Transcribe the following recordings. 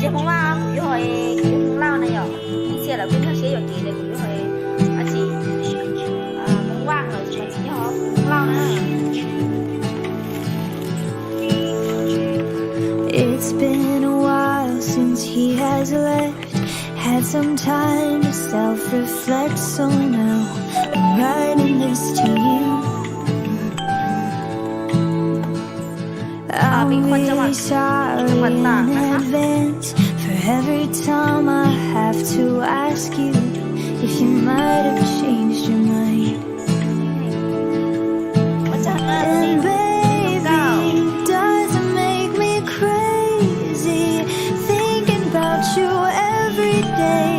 结婚啦，以后结婚啦那样，以前了跟他写要结的，以后而且梦ว่าง了什么以后啦呢。It's been a while since he has left. Had some time to self-reflect, so now I'm writing this to you. I'm really sorry in advance for every time I have to ask you if you might have changed your mind. And baby, does it make me crazy thinking about you every day,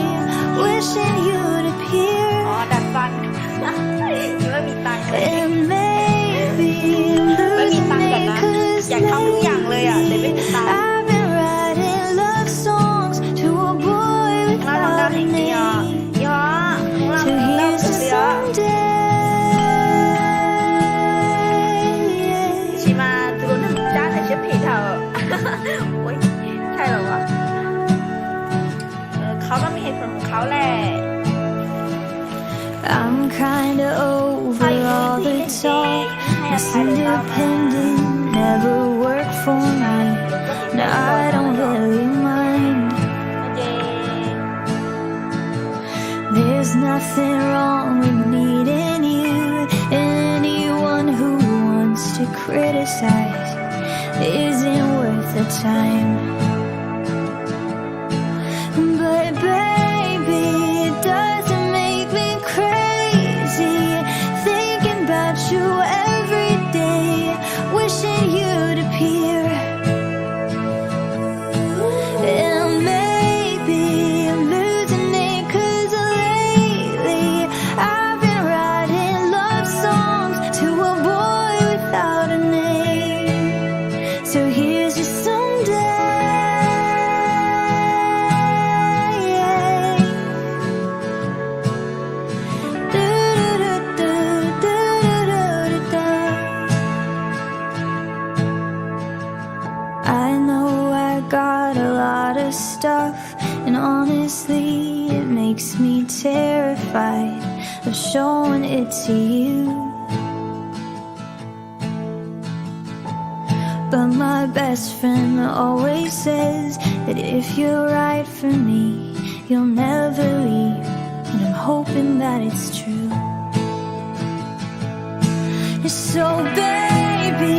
wishing you'd appear. And maybe losing me 'cause lately I've been writing love songs to a boy without a name. So here's to someday. 起码这个能加那些配套，喂，ใช่เหรอวะเขาก็มีเหตุผลของเขาแหละ I'm kinda over all the talk. This independent never worked for me. Now I don't really mind. There's nothing wrong with needing you. Anyone who wants to criticize isn't worth the time. But baby, it doesn't make me crazy thinking about you every day, wishing you'd appear. And maybe I'm losing it 'cause lately I've been writing love songs to a boy without a name. So here's to someday. I know I got a lot of stuff, and honestly it makes me terrified of showing it to you. But my best friend always says that if you're right for me, you'll never leave, and I'm hoping that it's true. So baby,